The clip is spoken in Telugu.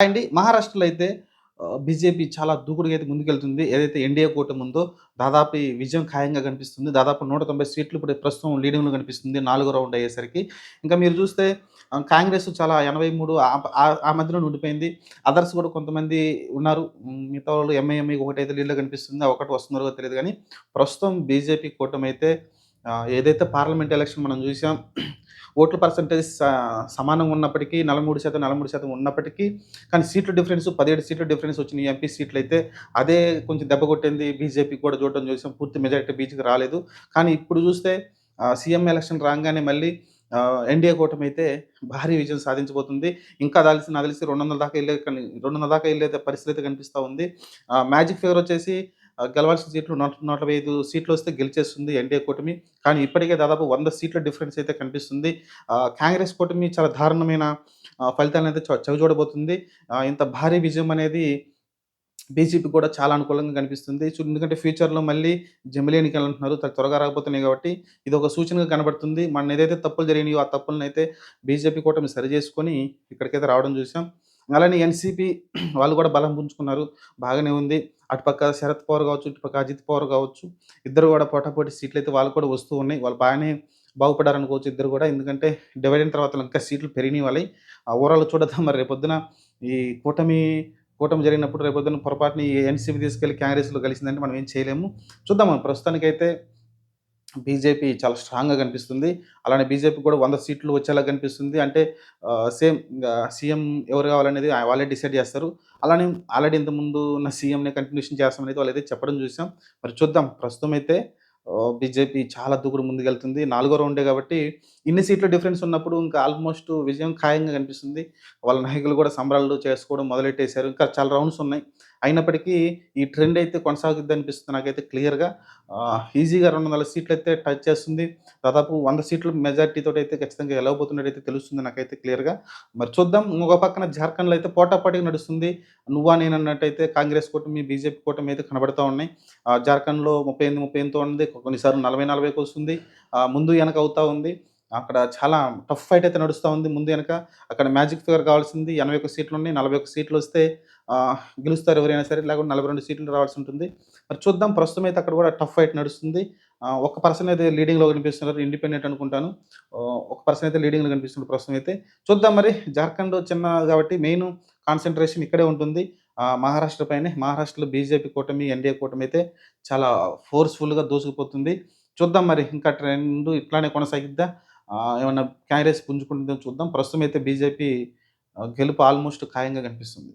అండి. మహారాష్ట్రలో అయితే బీజేపీ చాలా దూకుడుగా అయితే ముందుకెళ్తుంది. ఏదైతే ఎన్‌డీఏ కూటమి ఉందో దాదాపు ఈ విజయం ఖాయంగా కనిపిస్తుంది. దాదాపు 190 సీట్లు ఇప్పుడు ప్రస్తుతం లీడింగ్‌లో కనిపిస్తుంది. నాలుగో రౌండ్ అయ్యేసరికి. ఇంకా మీరు చూస్తే కాంగ్రెస్ చాలా 83 ఆ మధ్యలోనే ఉండిపోయింది. అదర్స్ కూడా కొంతమంది ఉన్నారు. మిగతా వాళ్ళు ఎంఐఎంఐ ఒకటైతే లీడ్‌లో కనిపిస్తుంది. ఆ ఒకటి వస్తుందో తెలీదు గానీ ప్రస్తుతం బీజేపీ కూటమి అయితే ఏదైతే పార్లమెంట్ ఎలక్షన్ మనం చూసాం. ఓట్ల పర్సెంటేజ్ సమానంగా ఉన్నప్పటికీ 43%, 43% ఉన్నప్పటికీ కానీ సీట్ల డిఫరెన్స్ 17 సీట్ల డిఫరెన్స్ వచ్చినాయి ఎంపీ సీట్లయితే. అదే కొంచెం దెబ్బ కొట్టింది బీజేపీకి కూడా చూడడం చూసాం. పూర్తి మెజారిటీ బీజేపీకి రాలేదు. కానీ ఇప్పుడు చూస్తే సీఎం ఎలక్షన్ రాంగానే మళ్ళీ ఎన్‌డీఏ కూటమైతే భారీ విజయం సాధించబోతుంది. ఇంకా నాకు తెలిసి 200 దాకా 200 దాకా ఎళ్ళే పరిస్థితి అయితే కనిపిస్తా ఉంది. మ్యాజిక్ ఫిగర్ వచ్చేసి గెలవాల్సిన సీట్లు 145 సీట్లొస్తే గెలిచేస్తుంది ఎన్‌డీఏ కూటమి. కానీ ఇప్పటికే దాదాపు 100 సీట్ల డిఫరెన్స్ అయితే కనిపిస్తుంది. కాంగ్రెస్ కూటమి చాలా దారుణమైన ఫలితాలనైతే చవిచూడబోతుంది. ఇంత భారీ విజయం అనేది బీజేపీకి కూడా చాలా అనుకూలంగా కనిపిస్తుంది. ఎందుకంటే ఫ్యూచర్‌లో మళ్ళీ జమిలి ఎన్నికలంటున్నారు. త్వరగా రాబోతున్నాయి కాబట్టి ఇదొక సూచనగా కనబడుతుంది. ఏదైతే తప్పులు జరిగినాయో ఆ తప్పులనైతే బీజేపీ కూటమి సరిజేసుకొని ఇక్కడికైతే రావడం చూసాం. అలానే ఎన్‌సీపీ వాళ్ళు కూడా బలం పుంజుకున్నారు. బాగానే ఉంది. అటుపక్క శరద్ పవార్ కావచ్చు, ఇటుపక్క అజిత్ పవార్ కావచ్చు. ఇద్దరు కూడా పోటాపోటీ సీట్లయితే వాళ్ళకి కూడా వస్తూ ఉన్నాయి. వాళ్ళు బాగానే బాగుపడ్డారనుకోవచ్చు ఇద్దరు కూడా. ఎందుకంటే డివైడ్ అయిన తర్వాత ఇంకా సీట్లు పెరిగినయి వాళ్ళయి. ఓవరాల్‌గా చూడొద్దాం మరి రేపొద్దున ఈ కూటమి కూటమి జరిగినప్పుడు రేపొద్దున పొరపాటున ఈ ఎన్‌సీపీ తీసుకెళ్ళి కాంగ్రెస్‌లో కలిసిందంటే మనం ఏం చేయలేము. చూద్దాం ప్రస్తుతానికైతే బీజేపీ చాలా స్ట్రాంగ్‌గా కనిపిస్తుంది. అలానే బీజేపీ కూడా 100 సీట్లు వచ్చేలా కనిపిస్తుంది. అంటే సేమ్ సీఎం ఎవరు కావాలనేది వాళ్ళే డిసైడ్ చేస్తారు. అలానే ఆల్రెడీ ఇంతకుముందు ఉన్న సీఎంనే కంటిన్యూషన్ చేస్తామనేది వాళ్ళైతే చెప్పడం చూసాం. మరి చూద్దాం ప్రస్తుతం అయితే బీజేపీ చాలా దూకుడు ముందుకెళ్తుంది. నాలుగో రౌండే కాబట్టి ఇన్ని సీట్ల డిఫరెన్స్ ఉన్నప్పుడు ఇంకా ఆల్మోస్ట్ విజయం ఖాయంగా కనిపిస్తుంది. వాళ్ళ నాయకులు కూడా సంబరాలు చేసుకోవడం మొదలెట్టేశారు. ఇంకా చాలా రౌండ్స్ ఉన్నాయి. అయినప్పటికీ ఈ ట్రెండ్ అయితే కొనసాగుద్దనిపిస్తుంది నాకైతే క్లియర్‌గా. ఈజీగా 200 సీట్లయితే టచ్ చేస్తుంది. దాదాపు 100 సీట్ల మెజారిటీతోటైతే ఖచ్చితంగా గెలవబోతున్నట్టయితే తెలుస్తుంది నాకైతే క్లియర్‌గా. మరి చూద్దాం. ఇంకొక పక్కన జార్ఖండ్‌లో అయితే పోటాపోటీగా నడుస్తుంది. నువ్వా నేనన్నట్టయితే కాంగ్రెస్ కూటమి, బీజేపీ కూటమి అయితే కనబడతా ఉన్నాయి. జార్ఖండ్‌లో 38, 38తో ఉంది. కొన్నిసార్లు 40, 40కి వస్తుంది. ముందు వెనక అవుతా ఉంది. అక్కడ చాలా టఫ్ ఫైట్ అయితే నడుస్తా ఉంది ముందు వెనక. అక్కడ మ్యాజిక్ ఫిగర్ కావాల్సింది 81 సీట్లున్నాయి. 41 సీట్లొస్తే గెలుస్తారు ఎవరైనా సరే. లేకుంటే 42 సీట్లు రావాల్సి ఉంటుంది. మరి చూద్దాం ప్రస్తుతం అయితే అక్కడ కూడా టఫ్ ఫైట్ నడుస్తుంది. ఒక పర్సన్ అయితే లీడింగ్‌లో కనిపిస్తున్నారు. ఇండిపెండెంట్ అనుకుంటాను. ఒక పర్సన్ అయితే లీడింగ్‌లో కనిపిస్తున్నారు ప్రస్తుతం అయితే. చూద్దాం మరి జార్ఖండ్ చిన్నది కాబట్టి మెయిన్ కాన్సంట్రేషన్ ఇక్కడే ఉంటుంది. మహారాష్ట్ర పైనే. మహారాష్ట్రలో బీజేపీ కూటమి, ఎన్‌డీఏ కూటమి అయితే చాలా ఫోర్స్‌ఫుల్‌గా దూసుకుపోతుంది. చూద్దాం మరి ఇంకా ట్రెండ్ ఇట్లానే కొనసాగిద్దా? ఏమన్నా కాంగ్రెస్ పుంజుకుంటుందో చూద్దాం. ప్రస్తుతం అయితే బీజేపీ గెలుపు ఆల్మోస్ట్ ఖాయంగా కనిపిస్తుంది.